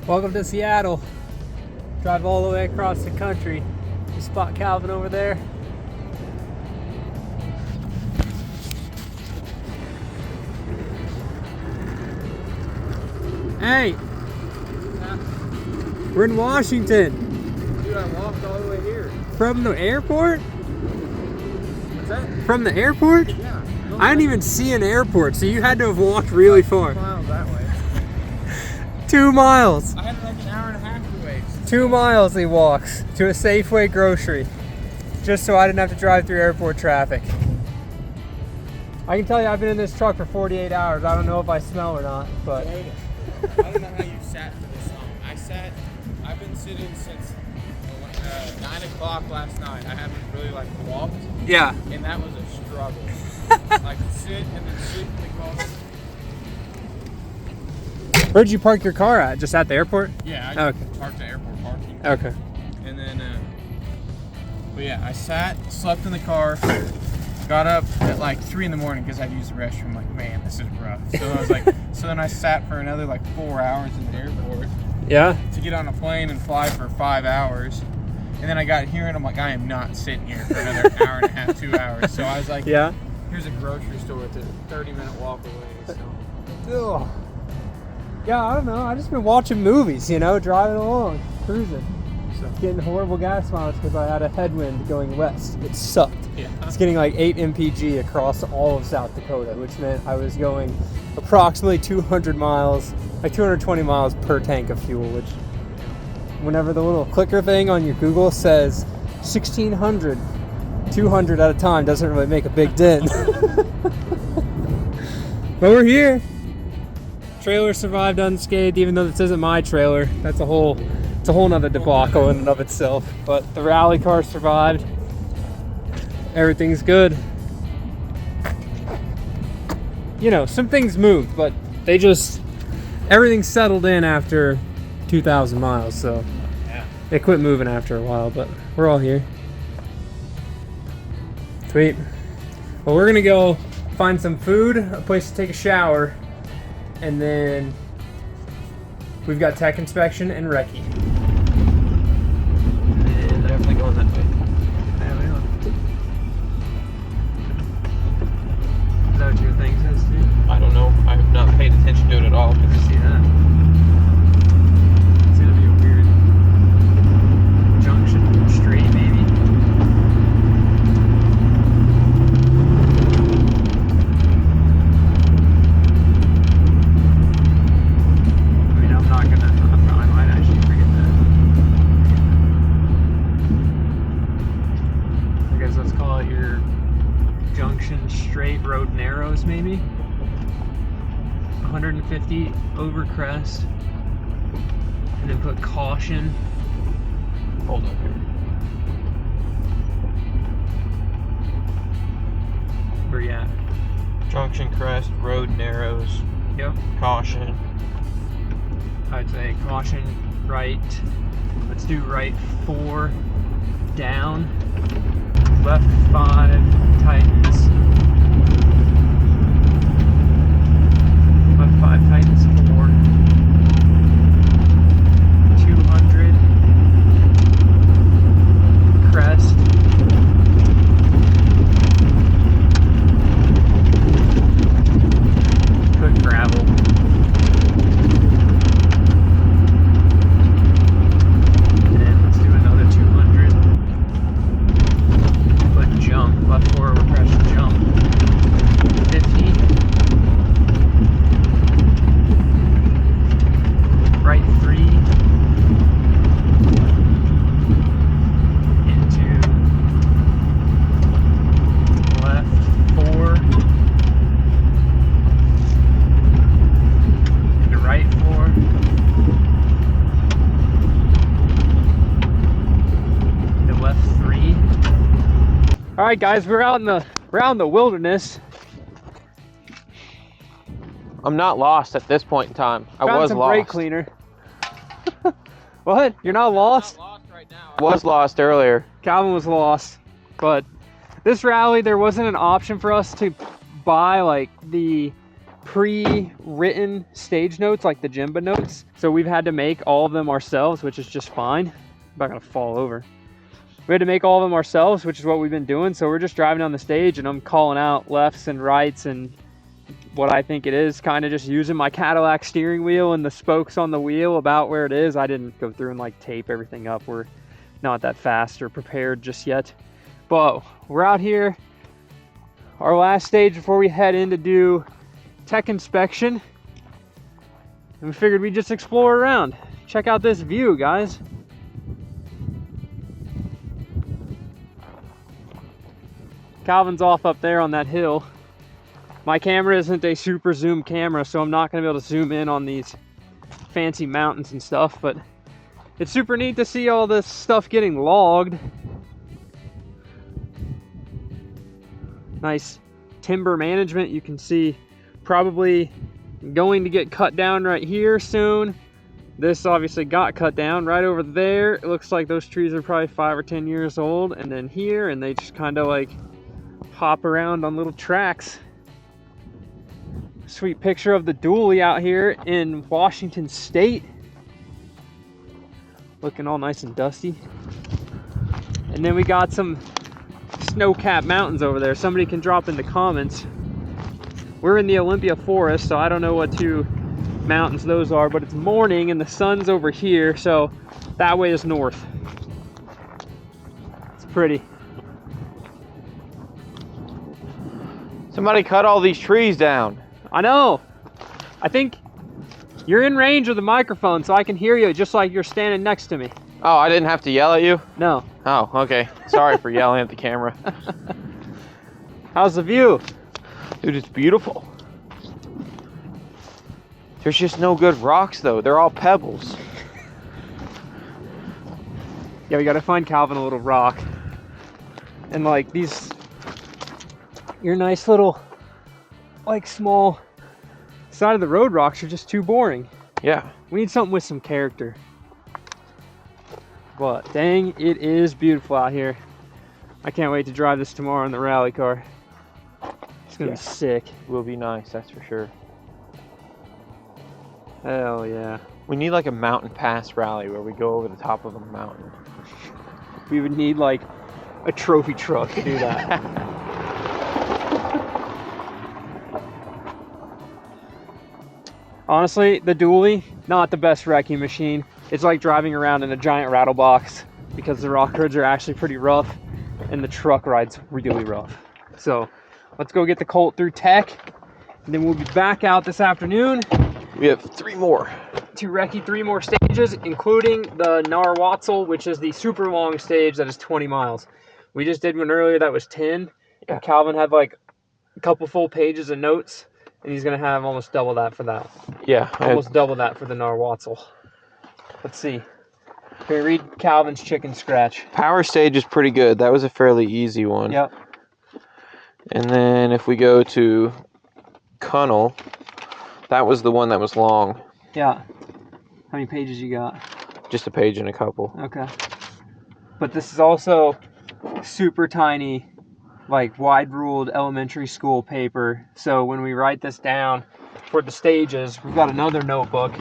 Welcome to Seattle. Drive all the way across the country. You spot Calvin over there? Hey! We're in Washington. Dude, I walked all the way here. From the airport? What's that? From the airport? Yeah. I didn't even see an airport, so you had to have walked really far. 2 miles that way. 2 miles. I had like an hour and a half to waste. 2 miles he walks to a Safeway grocery just so I didn't have to drive through airport traffic. I can tell you I've been in this truck for 48 hours. I don't know if I smell or not, but... I don't know how you sat for this long. I've been sitting since 9 o'clock last night. I haven't really like walked. Yeah. And that was a struggle. Like sit and then sleep in the car. Where'd you park your car at? Just at the airport? Yeah, I Okay. parked at airport parking. Okay. And then, but yeah, I slept in the car, got up at like 3 in the morning because I'd use the restroom. Like, man, this is rough. So I was like, so then I sat for another like 4 hours in the airport. Yeah? To get on a plane and fly for 5 hours. And then I got here and I'm like, I am not sitting here for another hour and a half, 2 hours. So I was like, Yeah? here's a grocery store that's a 30-minute walk away. So. Ugh. Yeah, I don't know. I just been watching movies, you know, driving along, cruising. So. Getting horrible gas mileage because I had a headwind going west. It sucked. Yeah. It's getting like 8 mpg across all of South Dakota, which meant I was going approximately 200 miles, like 220 miles per tank of fuel, which whenever the little clicker thing on your Google says 1,600, 200 at a time doesn't really make a big dent. But we're here. Trailer survived unscathed, even though this isn't my trailer. It's a whole nother debacle in and of itself. But the rally car survived. Everything's good. You know, some things moved, but everything settled in after 2,000 miles, so Yeah. they quit moving after a while, but we're all here. Sweet. Well, we're gonna go find some food, a place to take a shower, and then we've got tech inspection and recce. And they're definitely going that way. There we are. Is that what your thing says too? I don't know. I have not paid attention to it at all. Good to see that. It's gonna be a weird junction straight, maybe. I might actually forget that. I guess let's call it your junction straight, road narrows maybe. 150 over crest. And then put caution. Hold up here. Where you at? Junction crest, road narrows, Yep. caution. I'd say caution right. Let's do right 4 down. Left 5 tightens. Left 5 tightens 4. 200. Crest. Put gravel. Left 4 repression jump. 50. Right 3. Into left 4. Into right 4. Into left 3. All right, guys, we're out in the wilderness. I'm not lost at this point in time. I Found was some lost. brake cleaner. What? You're not lost? I'm not lost right now. I was lost earlier. Calvin was lost, but this rally there wasn't an option for us to buy like the pre-written stage notes, like the Jimba notes. So we've had to make all of them ourselves, which is just fine. I'm not gonna fall over. We had to make all of them ourselves, which is what we've been doing. So we're just driving down the stage and I'm calling out lefts and rights and what I think it is, kind of just using my Cadillac steering wheel and the spokes on the wheel about where it is. I didn't go through and like tape everything up. We're not that fast or prepared just yet. But we're out here, our last stage before we head in to do tech inspection. And we figured we'd just explore around. Check out this view, guys. Calvin's off up there on that hill. My camera isn't a super zoom camera, so I'm not gonna be able to zoom in on these fancy mountains and stuff, but it's super neat to see all this stuff getting logged. Nice timber management. You can see probably going to get cut down right here soon. This obviously got cut down right over there. It looks like those trees are probably 5 or 10 years old. And then here, and they just kind of like hop around on little tracks. Sweet picture of the dually out here in Washington State. Looking all nice and dusty. And then we got some snow-capped mountains over there. Somebody can drop in the comments. We're in the Olympia forest, so I don't know what two mountains those are, but it's morning and the sun's over here, so that way is north. It's pretty. Somebody cut all these trees down. I know. I think you're in range of the microphone, so I can hear you just like you're standing next to me. Oh, I didn't have to yell at you? No. Oh, okay. Sorry for yelling at the camera. How's the view? Dude, it's beautiful. There's just no good rocks, though. They're all pebbles. Yeah, we gotta find Calvin a little rock. And like these, your nice little, like small side of the road rocks are just too boring. Yeah. We need something with some character. But dang, it is beautiful out here. I can't wait to drive this tomorrow in the rally car. It's gonna be sick. Will be nice, that's for sure. Hell yeah. We need like a mountain pass rally where we go over the top of a mountain. We would need like a trophy truck to do that. Honestly, the dually, not the best wrecking machine. It's like driving around in a giant rattle box because the rock roads are actually pretty rough and the truck ride's really rough. So let's go get the Colt through tech and then we'll be back out this afternoon. We have 3 more. To recce 3 more stages, including the Narwatzel, which is the super long stage that is 20 miles. We just did one earlier that was 10. Yeah. And Calvin had like a couple full pages of notes, and he's gonna have almost double that for that. Yeah. Almost double that for the Narwatzel. Let's see. Can we read Calvin's chicken scratch? Power stage is pretty good. That was a fairly easy one. Yep. And then if we go to Cunnel, that was the one that was long. Yeah. How many pages you got? Just a page and a couple. Okay. But this is also super tiny, like wide-ruled elementary school paper. So when we write this down for the stages, we've got another notebook.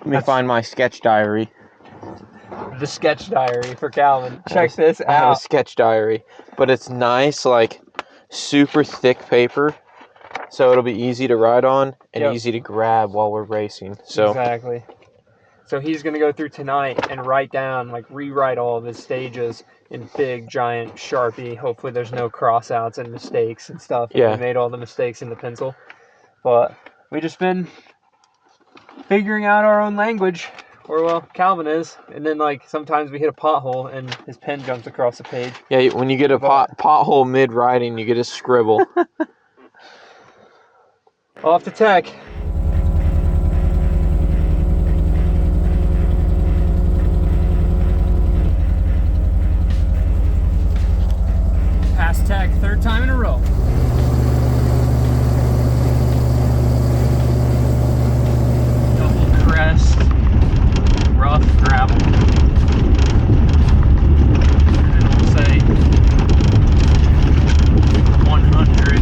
Let me find my sketch diary. The sketch diary for Calvin. Check this I have a out. sketch diary, but it's nice, like super thick paper, so it'll be easy to write on and easy to grab while we're racing. So exactly. So he's gonna go through tonight and write down, like rewrite all of his stages in big giant Sharpie. Hopefully there's no crossouts and mistakes and stuff. Yeah. We made all the mistakes in the pencil. But we just been figuring out our own language. Or well, Calvin is. And then like sometimes we hit a pothole and his pen jumps across the page. yeah, when you get a pothole mid-riding, you get a scribble. Off to tech. Pass tech, 3rd time in a row. Double crest, rough gravel. And then we'll say 100.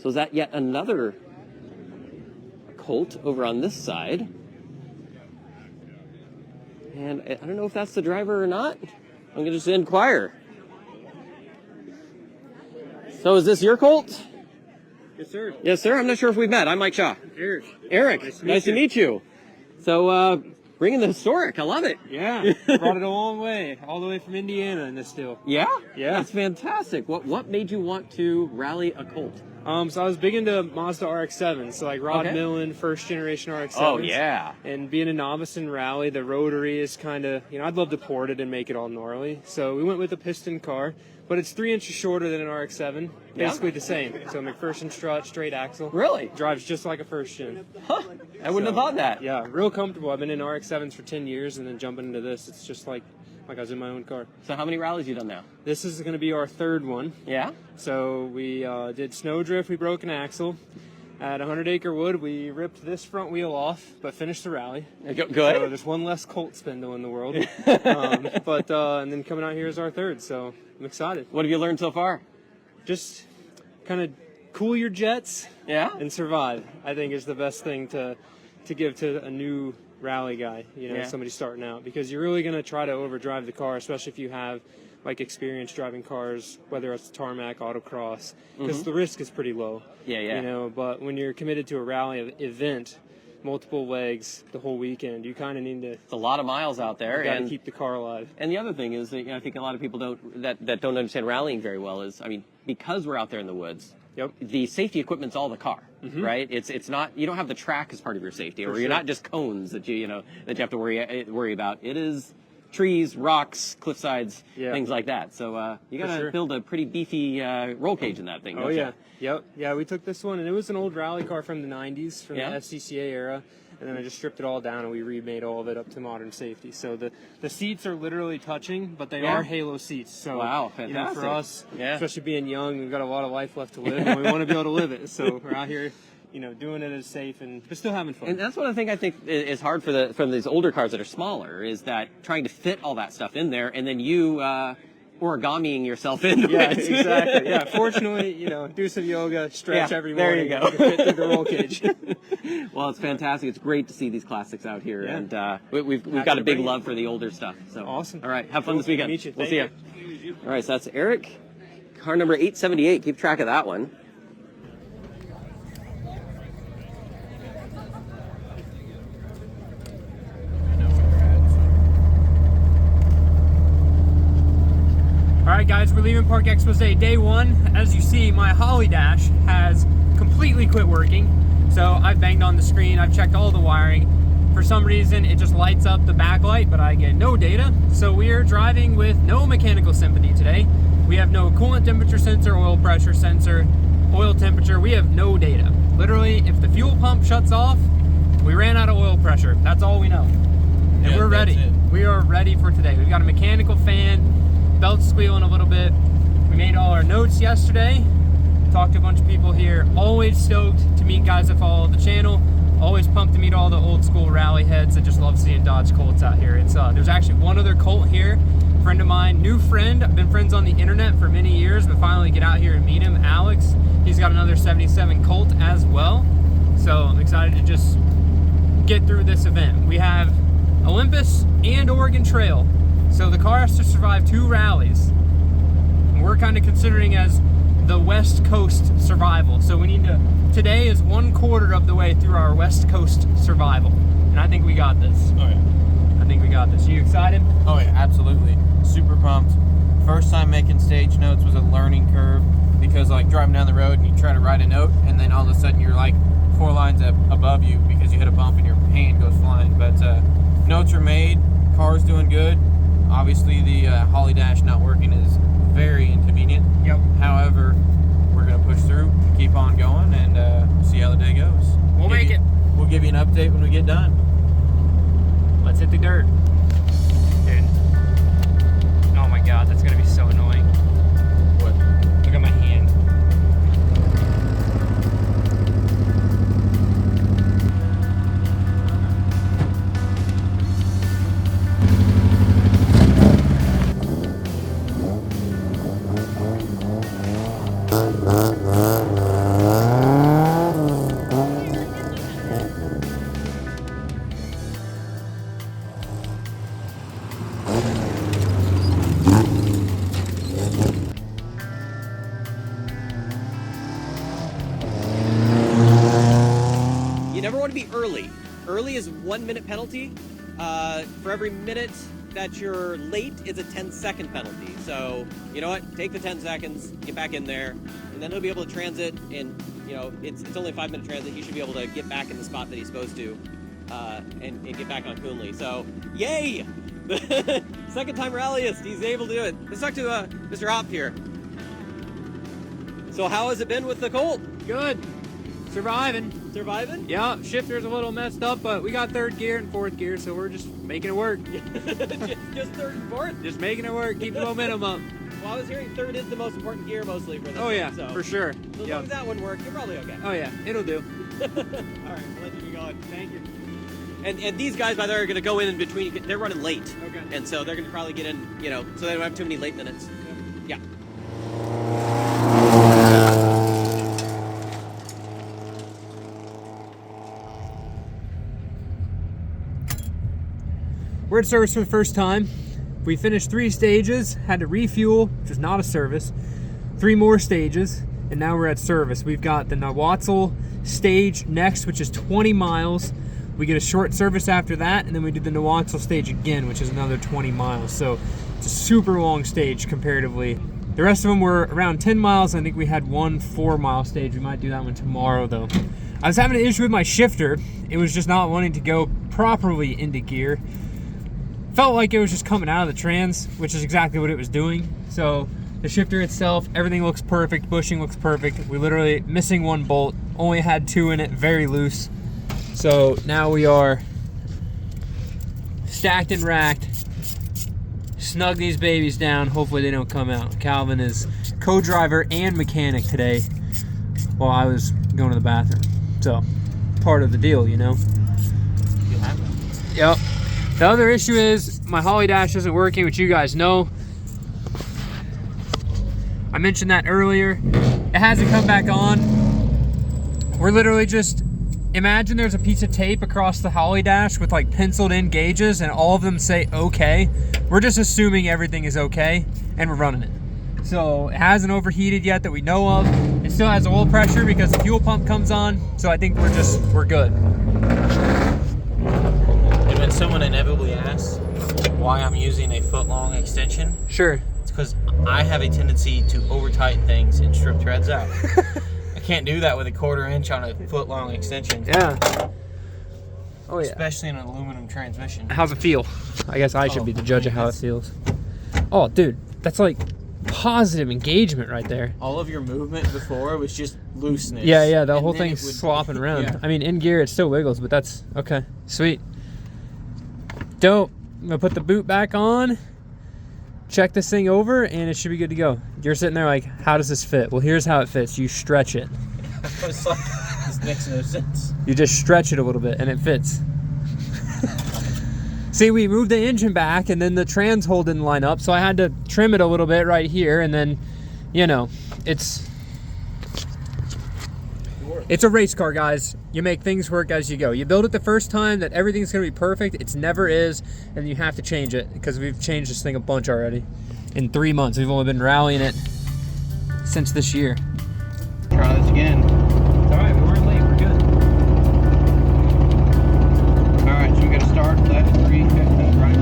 So is that yet another Colt over on this side? And I don't know if that's the driver or not. I'm going to just inquire. So is this your Colt? Yes, sir. Yes, sir. I'm not sure if we've met. I'm Mike Shaw. Eric. Eric, nice to meet you. So, bringing the historic. I love it. Yeah, brought it a long way, all the way from Indiana in this deal. Yeah? Yeah. That's fantastic. What made you want to rally a Colt? So I was big into Mazda RX-7s, so like Rod Millen, first generation RX-7s. Oh, yeah. And being a novice in rally, the rotary is kind of, I'd love to port it and make it all gnarly. So we went with a piston car, but it's 3 inches shorter than an RX-7. Basically the same. So McPherson strut, straight axle. Really? Drives just like a first gen. Huh. I wouldn't have thought that. Yeah, real comfortable. I've been in RX-7s for 10 years, and then jumping into this, it's just like I was in my own car. So how many rallies you done now? This is going to be our third one. Yeah? So we did Snowdrift, we broke an axle. At 100 Acre Wood, we ripped this front wheel off, but finished the rally. Good. So there's one less Colt spindle in the world. And then coming out here is our third, so I'm excited. What have you learned so far? Just kind of cool your jets and survive, I think is the best thing to give to a new rally guy, somebody starting out, because you're really going to try to overdrive the car, especially if you have like experience driving cars, whether it's tarmac, autocross, because the risk is pretty low. Yeah. But when you're committed to a rally event, multiple legs the whole weekend, you kind of need to. It's a lot of miles out there, and keep the car alive. And the other thing is that I think a lot of people don't understand rallying very well is, because we're out there in the woods. Yep. The safety equipment's all the car, right? It's not, you don't have the track as part of your safety, or you're not just cones that you have to worry about. It is trees, rocks, cliff sides, things like that. So you got to build a pretty beefy roll cage in that thing. Oh yeah. Yep. Yeah, we took this one, and it was an old rally car from the 90s, from the FCCA era. And then I just stripped it all down, and we remade all of it up to modern safety. So the seats are literally touching, but they are Halo seats. So wow, fantastic. For us, especially being young, we've got a lot of life left to live, and we want to be able to live it. So we're out here, doing it as safe, but still having fun. And that's one of the things I think is hard for these older cars that are smaller, is that trying to fit all that stuff in there, and then you origamiing yourself into it. Yeah, exactly. Yeah, fortunately, do some yoga, stretch every morning. There you go. Fit through the roll cage. Well, it's fantastic. It's great to see these classics out here, and we've got a big love for the older stuff. So awesome. All right, have fun this weekend. Meet you. We'll see you. All right, so that's Eric, car number 878. Keep track of that one. All right, guys, we're leaving Park Expose day one. As you see, my Holly Dash has completely quit working. So I've banged on the screen, I've checked all the wiring. For some reason, it just lights up the backlight, but I get no data. So we are driving with no mechanical sympathy today. We have no coolant temperature sensor, oil pressure sensor, oil temperature. We have no data. Literally, if the fuel pump shuts off, we ran out of oil pressure. That's all we know. And we're ready. We are ready for today. We've got a mechanical fan, belt's squealing a little bit. We made all our notes yesterday. Talked to a bunch of people here. Always stoked to meet guys that follow the channel. Always pumped to meet all the old school rally heads that just love seeing Dodge Colts out here. It's there's actually one other Colt here. Friend of mine, new friend. I've been friends on the internet for many years, but finally get out here and meet him. Alex. He's got another 77 Colt as well. So I'm excited to just get through this event. We have Olympus and Oregon Trail. So the car has to survive 2 rallies. And we're kind of considering as the West Coast survival. So we need to, today is 1/4 of the way through our West Coast survival. And I think we got this. Oh yeah. I think we got this. You excited? Oh yeah, absolutely. Super pumped. First time making stage notes was a learning curve, because like driving down the road and you try to write a note and then all of a sudden you're like 4 lines above you because you hit a bump and your hand goes flying. But notes are made, car's doing good. Obviously the Holly Dash not working is very inconvenient. Yep. However, we're going to push through, keep on going, and see how the day goes. We'll make it. We'll give you an update when we get done. Let's hit the dirt. Dude. Oh my god, that's going to be so annoying. What? Look at my hand. early. Early is 1 minute penalty. For every minute that you're late, it's a 10-second penalty. So, you know what? Take the 10 seconds, get back in there, and then he'll be able to transit. And, you know, it's only a 5-minute transit. He should be able to get back in the spot that he's supposed to and get back on Coonley. So, yay! Second time rallyist, he's able to do it. Let's talk to Mr. Hop here. So how has it been with the Colt? Good. Surviving. Surviving? Yeah, shifter's a little messed up, but we got 3rd gear and 4th gear, so we're just making it work. just 3rd and 4th? Just making it work, keep the momentum up. Well, I was hearing 3rd is the most important gear mostly for this. Oh yeah, so. for sure. So as long as that one works, you're probably okay. Oh yeah, it'll do. All right, we'll let you keep going. Thank you. And these guys, by the way, are going to go in between. They're running late. Okay. And so they're going to probably get in, you know, so they don't have too many late minutes. Yeah. We're at service for the first time. We finished 3 stages, had to refuel, which is not a service, 3 more stages, and now we're at service. We've got the Nawatzel stage next, which is 20 miles. We get a short service after that, and then we do the Nawatzel stage again, which is another 20 miles. So it's a super long stage comparatively. The rest of them were around 10 miles. I think we had 1 4-mile stage. We might do that one tomorrow though. I was having an issue with my shifter. It was just not wanting to go properly into gear. Felt like it was just coming out of the trans, which is exactly what it was doing. So the shifter itself, everything looks perfect, bushing looks perfect. We literally missing 1 bolt, only had 2 in it, very loose. So now we are stacked and racked. Snug these babies down, hopefully they don't come out. Calvin is co-driver and mechanic today while I was going to the bathroom. So, part of the deal, you know? You have it. Yep. The other issue is my Holly Dash isn't working, which you guys know. I mentioned that earlier. It hasn't come back on. We're literally just, imagine there's a piece of tape across the Holly Dash with like penciled in gauges and all of them say okay. We're just assuming everything is okay and we're running it. So it hasn't overheated yet that we know of. It still has oil pressure because the fuel pump comes on. So I think we're good. And when someone inevitably asks why I'm using a foot-long extension, Sure. it's because I have a tendency to over-tighten things and strip threads out. I can't do that with a 1/4 inch on a foot-long extension. Yeah. Oh yeah. Especially in an aluminum transmission. How's it feel? I guess I should be the judge of how it feels. Oh, dude, that's like positive engagement right there. All of your movement before was just looseness. Yeah, the And whole then thing's it would- slopping around. Yeah. I mean, in gear it still wiggles, but that's okay. Sweet. Dope. I'm gonna put the boot back on, check this thing over, and it should be good to go. You're sitting there like, how does this fit? Well, here's how it fits. You stretch it. It's like, this makes no sense. You just stretch it a little bit and it fits. See, we moved the engine back and then the trans hole didn't line up, so I had to trim it a little bit right here, and then, you know, it's a race car, guys. You make things work as you go. You build it the first time that everything's gonna be perfect. It never is, and you have to change it because we've changed this thing a bunch already. In 3 months, we've only been rallying it since this year. Try this again. It's all right, we weren't late, we're good. All right, so we got to start left 350, right?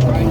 Right,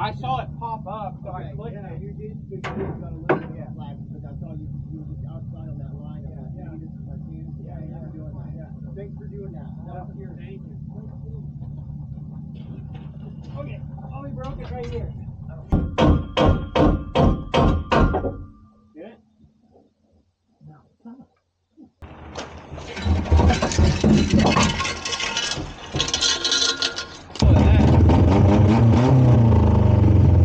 I saw it pop up, so I clicked it. You did got a little bit flat because I saw you were just outside on that line. Yeah. Thanks for doing that. Thank you. Okay, oh, we broke it right here. Get it?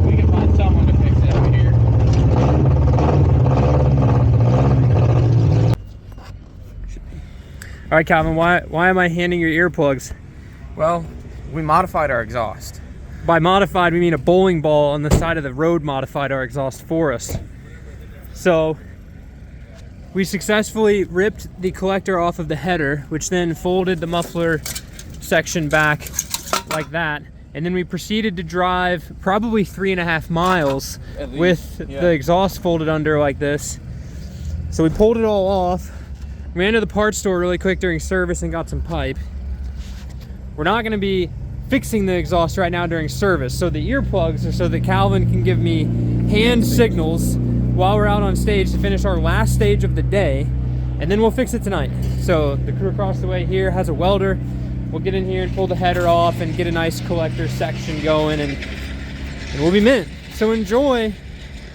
We can find someone to fix it over here. All right, Calvin, why am I handing your earplugs? Well, we modified our exhaust. By modified, we mean a bowling ball on the side of the road modified our exhaust for us. So we successfully ripped the collector off of the header, which then folded the muffler section back like that. And then we proceeded to drive probably 3.5 miles with the exhaust folded under like this. So we pulled it all off, ran to the parts store really quick during service and got some pipe. We're not gonna be fixing the exhaust right now during service. So the earplugs are so that Calvin can give me hand signals while we're out on stage to finish our last stage of the day. And then we'll fix it tonight. So the crew across the way here has a welder. We'll get in here and pull the header off and get a nice collector section going, and we'll be mint. So enjoy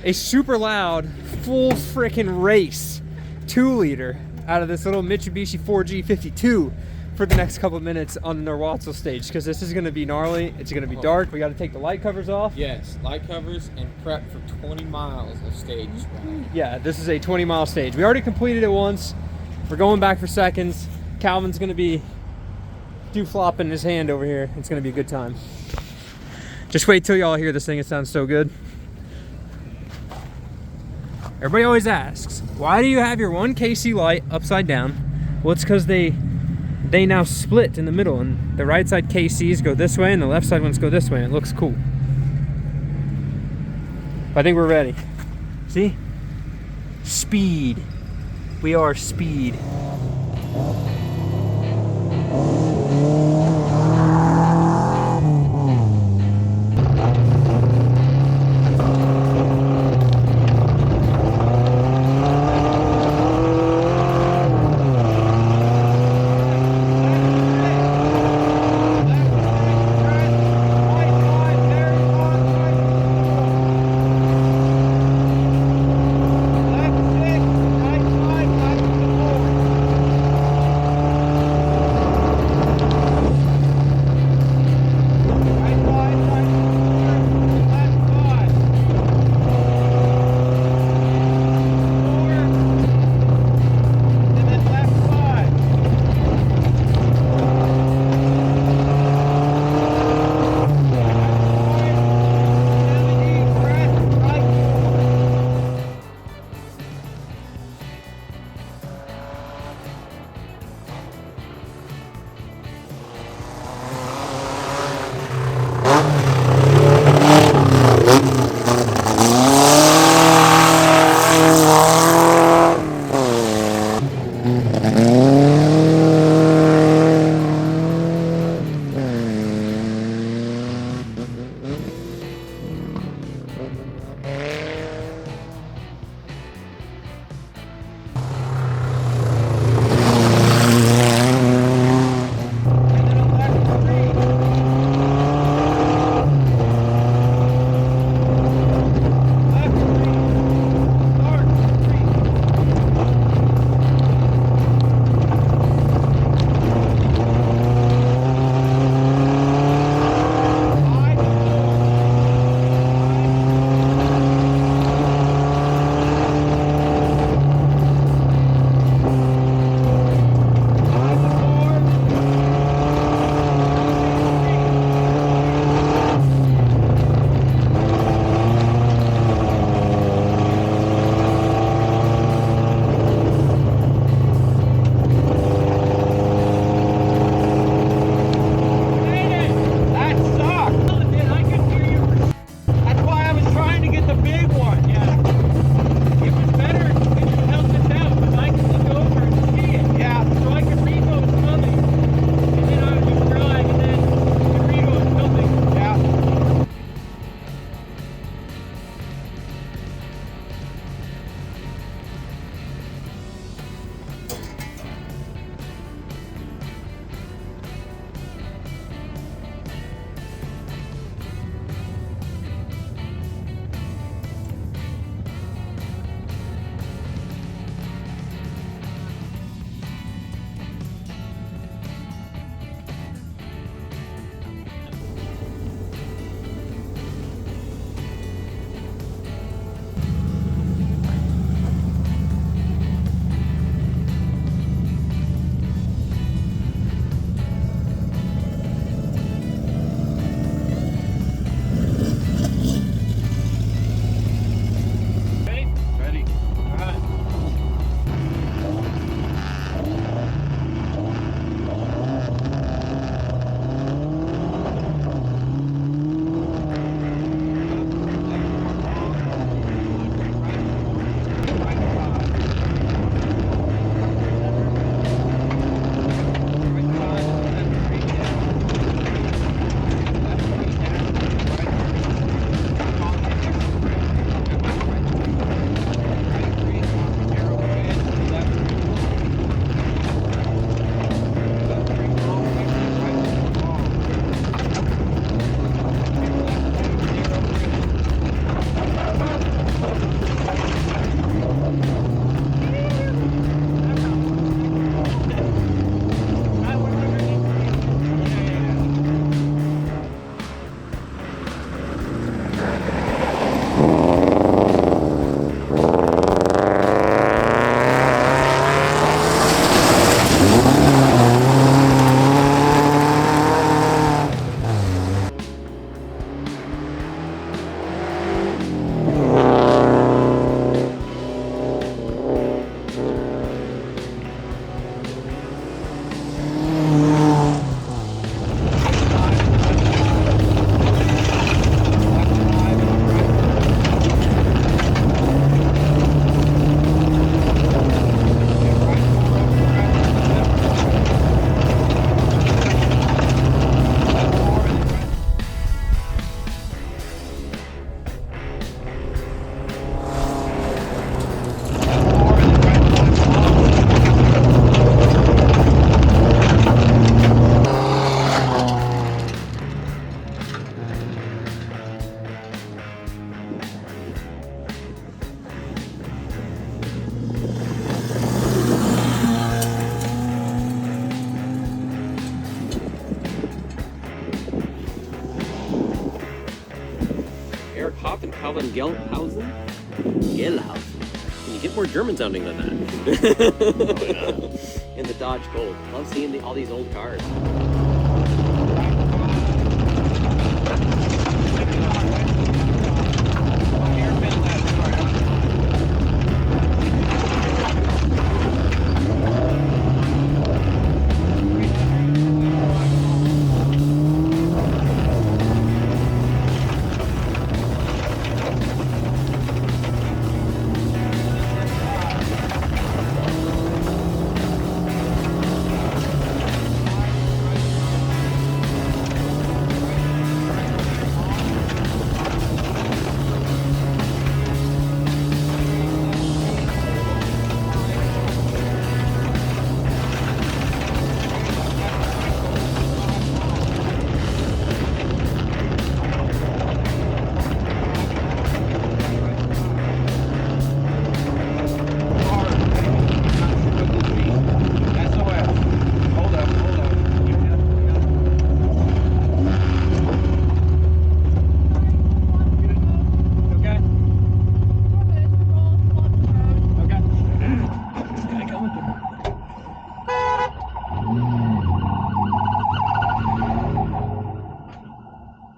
a super loud, full frickin' race 2-liter out of this little Mitsubishi 4G52 for the next couple minutes on the Norwalksville stage, because this is going to be gnarly. It's going to be dark. We got to take the light covers off. Yes, light covers and prep for 20 miles of stage ride. Yeah, this is a 20-mile stage. We already completed it once. We're going back for seconds. Calvin's going to be flopping his hand over here. It's going to be a good time. Just wait till y'all hear this thing. It sounds so good. Everybody always asks, why do you have your one KC light upside down? Well, it's because they now split in the middle, and the right side KCs go this way and the left side ones go this way, and it looks cool. I think we're ready. See? Speed. We are speed. Eric Hoff and Calvin Gelhausen. Can you get more German sounding than that? In the Dodge Gold. Love seeing all these old cars.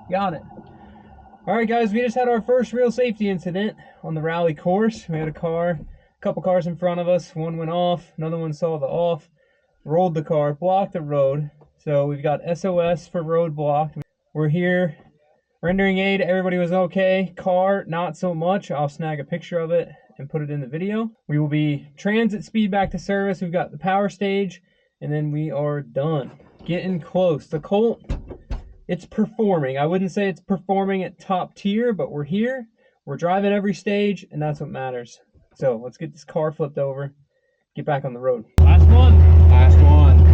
Got it. All right, guys, we just had our first real safety incident on the rally course. We had a couple cars in front of us. One went off, another one saw the off, rolled the car, blocked the road. So we've got SOS for road blocked. We're here, rendering aid. Everybody was okay. Car, not so much. I'll snag a picture of it and put it in the video. We will be transit speed back to service. We've got the power stage, and then we are done. Getting close. The Colt, it's performing. I wouldn't say it's performing at top tier, but we're here. We're driving every stage, and that's what matters. So let's get this car flipped over, get back on the road. Last one. Last one.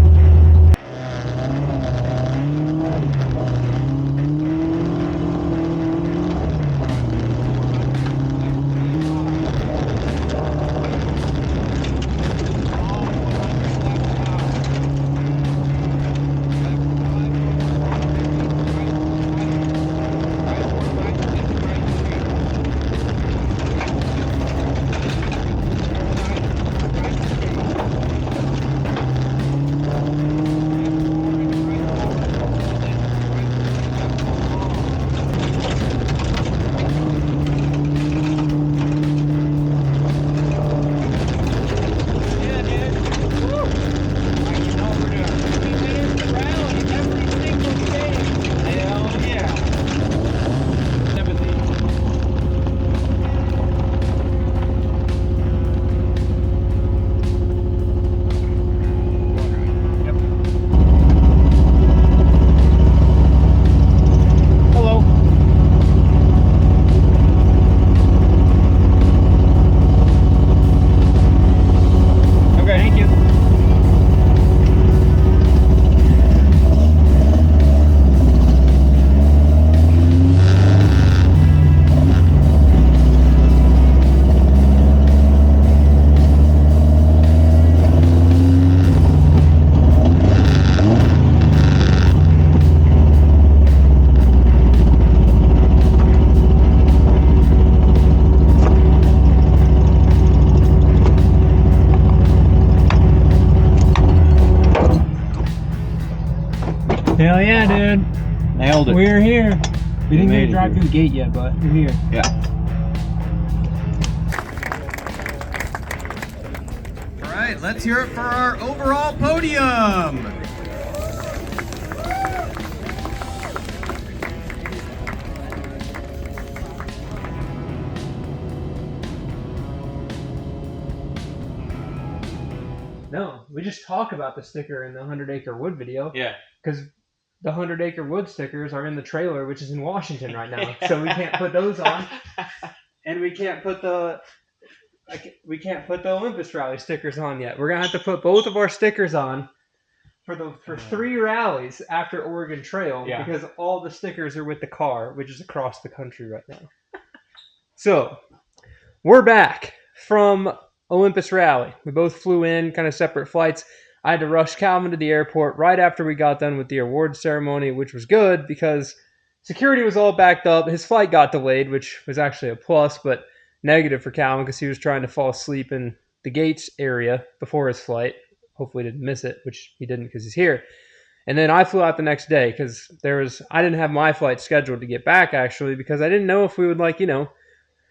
Hell yeah, dude. Nailed it. We're here. We didn't made get it to drive through the gate yet, but we're here. Yeah. All right, let's hear it for our overall podium. No, we just talk about the sticker in the 100 Acre Wood video. Yeah. Because the 100 Acre Wood stickers are in the trailer, which is in Washington right now. So we can't put those on. And we can't put the Olympus Rally stickers on yet. We're gonna have to put both of our stickers on for 3 rallies after Oregon Trail, because all the stickers are with the car, which is across the country right now. So we're back from Olympus Rally. We both flew in, kind of separate flights. I had to rush Calvin to the airport right after we got done with the award ceremony, which was good because security was all backed up. His flight got delayed, which was actually a plus, but negative for Calvin because he was trying to fall asleep in the gates area before his flight. Hopefully, he didn't miss it, which he didn't because he's here. And then I flew out the next day because I didn't have my flight scheduled to get back actually because I didn't know if we would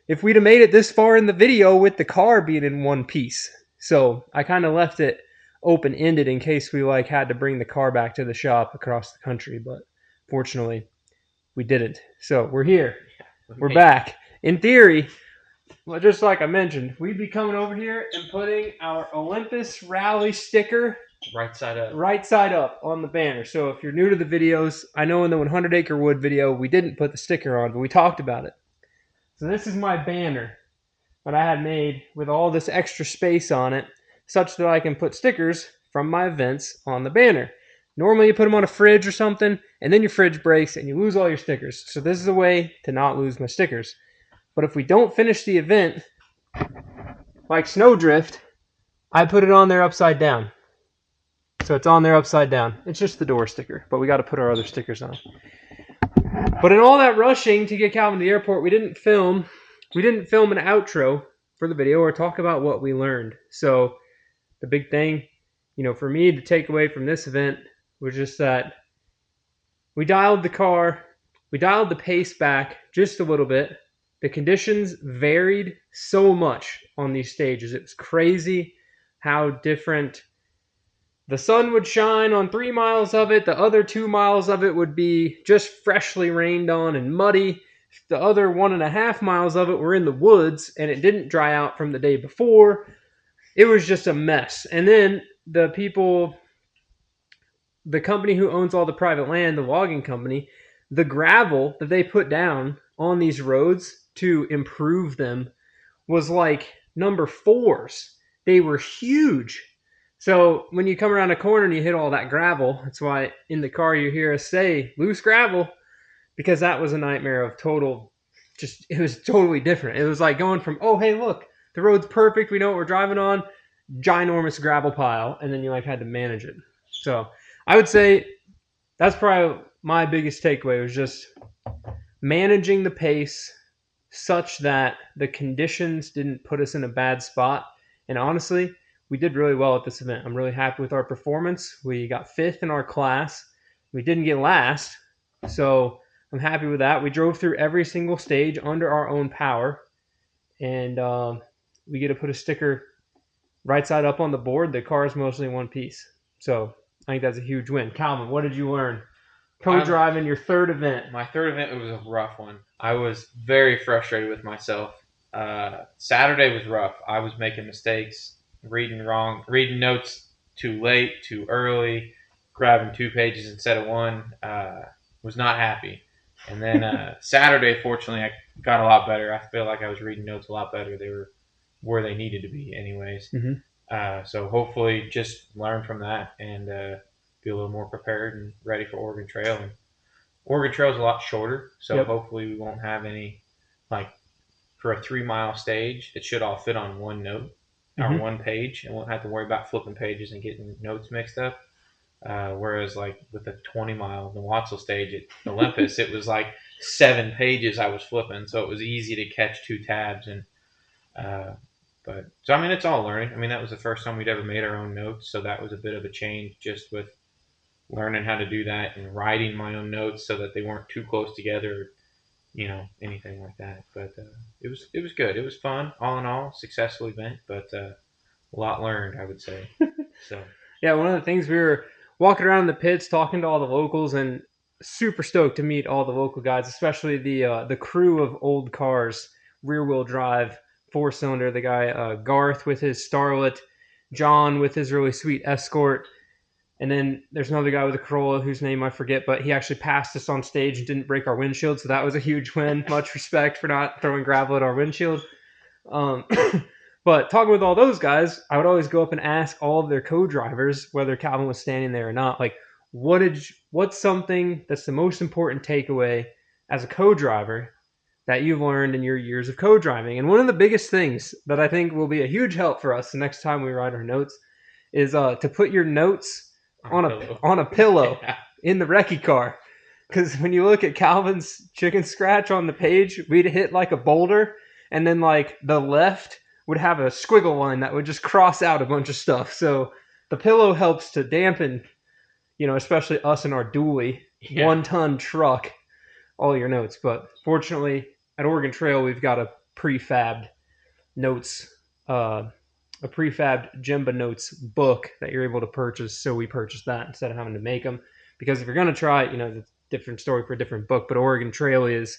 if we'd have made it this far in the video with the car being in one piece. So I kind of left it open-ended in case we had to bring the car back to the shop across the country, but fortunately we didn't. So we're here. We're back. In theory, well, just like I mentioned, we'd be coming over here and putting our Olympus Rally sticker Right side up. right side up on the banner. So if you're new to the videos, I know in the 100 Acre Wood video, we didn't put the sticker on, but we talked about it. So this is my banner that I had made with all this extra space on it, such that I can put stickers from my events on the banner. Normally you put them on a fridge or something, and then your fridge breaks and you lose all your stickers. So this is a way to not lose my stickers. But if we don't finish the event, like Snowdrift, I put it on there upside down. So it's on there upside down. It's just the door sticker, but we got to put our other stickers on. But in all that rushing to get Calvin to the airport, we didn't film an outro for the video or talk about what we learned. So the big thing, for me to take away from this event was just that we dialed the pace back just a little bit. The conditions varied so much on these stages. It was crazy how different. The sun would shine on 3 miles of it. The other 2 miles of it would be just freshly rained on and muddy. The other 1.5 miles of it were in the woods, and it didn't dry out from the day before. It was just a mess. And then the company who owns all the private land, the logging company, the gravel that they put down on these roads to improve them was like number 4s. They were huge. So when you come around a corner and you hit all that gravel, that's why in the car you hear us say loose gravel, because that was a nightmare of it was totally different. It was like going from, oh, hey, look, the road's perfect. We know what we're driving on. Ginormous gravel pile. And then you had to manage it. So I would say that's probably my biggest takeaway was just managing the pace such that the conditions didn't put us in a bad spot. And honestly, we did really well at this event. I'm really happy with our performance. We got 5th in our class. We didn't get last, so I'm happy with that. We drove through every single stage under our own power, and we get to put a sticker right side up on the board. The car is mostly in one piece, so I think that's a huge win. Calvin, what did you learn? Co-driving your third event. My third event, it was a rough one. I was very frustrated with myself. Saturday was rough. I was making mistakes. Reading notes too late, too early, grabbing 2 pages instead of 1, was not happy. And then Saturday, fortunately, I got a lot better. I feel like I was reading notes a lot better. They were where they needed to be anyways. Mm-hmm. So hopefully just learn from that and be a little more prepared and ready for Oregon Trail. And Oregon Trail is a lot shorter, so hopefully we won't have any, for a 3-mile stage, it should all fit on one note. Or 1 page, and won't have to worry about flipping pages and getting notes mixed up. Whereas, with the 20-mile, the Wattsel stage at Olympus, it was 7 pages I was flipping, so it was easy to catch 2 tabs. And it's all learning. That was the first time we'd ever made our own notes, so that was a bit of a change just with learning how to do that and writing my own notes so that they weren't too close together. Anything like that. But it was good. It was fun, all in all, successful event, but a lot learned, I would say. So yeah, one of the things, we were walking around the pits talking to all the locals, and super stoked to meet all the local guys, especially the crew of old cars, rear-wheel drive, 4-cylinder. The guy Garth with his Starlet, John with his really sweet Escort. And then there's another guy with a Corolla whose name I forget, but he actually passed us on stage and didn't break our windshield, so that was a huge win. Much respect for not throwing gravel at our windshield. But talking with all those guys, I would always go up and ask all of their co-drivers, whether Calvin was standing there or not, what's something that's the most important takeaway as a co-driver that you've learned in your years of co-driving? And one of the biggest things that I think will be a huge help for us the next time we write our notes is to put your notes on a pillow in the recce car. Because when you look at Calvin's chicken scratch on the page, we'd hit like a boulder, and then like the left would have a squiggle line that would just cross out a bunch of stuff. So the pillow helps to dampen, especially us in our dually 1-ton truck, all your notes. But fortunately, at Oregon Trail, we've got a prefabbed notes, a prefabbed Jimba Notes book that you're able to purchase. So we purchased that instead of having to make them. Because if you're going to try it, the different story for a different book, but Oregon Trail is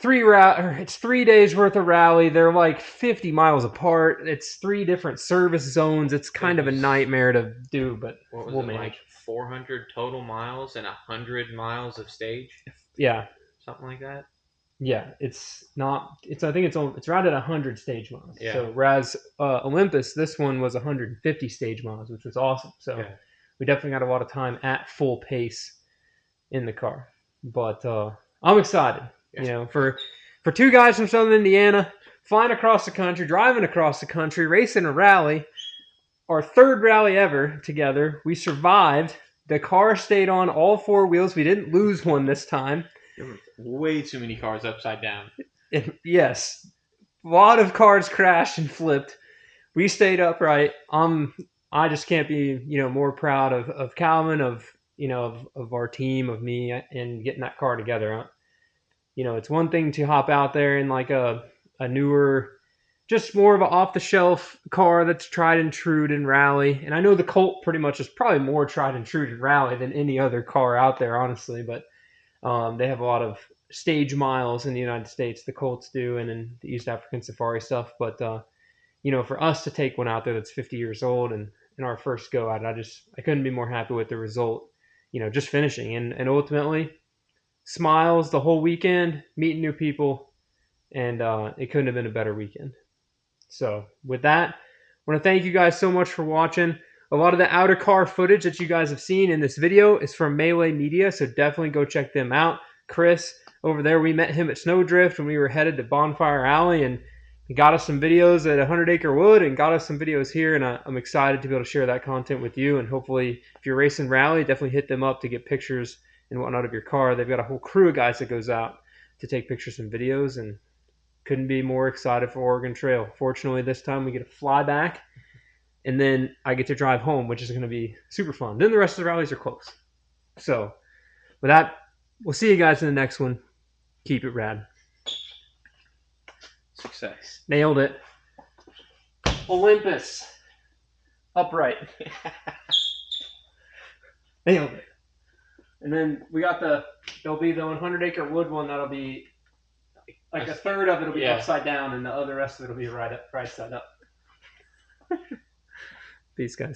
3 days worth of rally. They're like 50 miles apart. It's 3 different service zones. It's kind of a nightmare to do, but we'll manage. Like 400 total miles and 100 miles of stage? Yeah. Something like that? Yeah, I think it's right at 100 stage miles. Yeah. So whereas Olympus, this one was 150 stage miles, which was awesome. So we definitely got a lot of time at full pace in the car. But I'm excited, for 2 guys from Southern Indiana, flying across the country, driving across the country, racing a rally, our 3rd rally ever together. We survived. The car stayed on all 4 wheels. We didn't lose one this time. There were way too many cars upside down. Yes. A lot of cars crashed and flipped. We stayed upright. I just can't be, more proud of Calvin, of our team, of me, and getting that car together. It's one thing to hop out there in like a newer, just more of an off-the-shelf car that's tried and true in rally. And I know the Colt pretty much is probably more tried and true in rally than any other car out there, honestly. But they have a lot of stage miles in the United States, the Colts do, and in the East African Safari stuff. But for us to take one out there that's 50 years old and in our first go at it, I couldn't be more happy with the result. Just finishing and ultimately smiles the whole weekend, meeting new people, and it couldn't have been a better weekend. So with that, I want to thank you guys so much for watching. A lot of the outer car footage that you guys have seen in this video is from Melee Media, so definitely go check them out. Chris over there, we met him at Snowdrift when we were headed to Bonfire Alley, and he got us some videos at 100 Acre Wood and got us some videos here, and I'm excited to be able to share that content with you. And hopefully, if you're racing rally, definitely hit them up to get pictures and whatnot of your car. They've got a whole crew of guys that goes out to take pictures and videos, and couldn't be more excited for Oregon Trail. Fortunately, this time we get to fly back, and then I get to drive home, which is going to be super fun. Then the rest of the rallies are close. So with that, we'll see you guys in the next one. Keep it rad. Success. Nailed it. Olympus. Upright. Nailed it. And then we got there'll be the 100 Acre Wood one that'll be like a third of it will be upside down, and the other rest of it will be right side up. Peace, guys.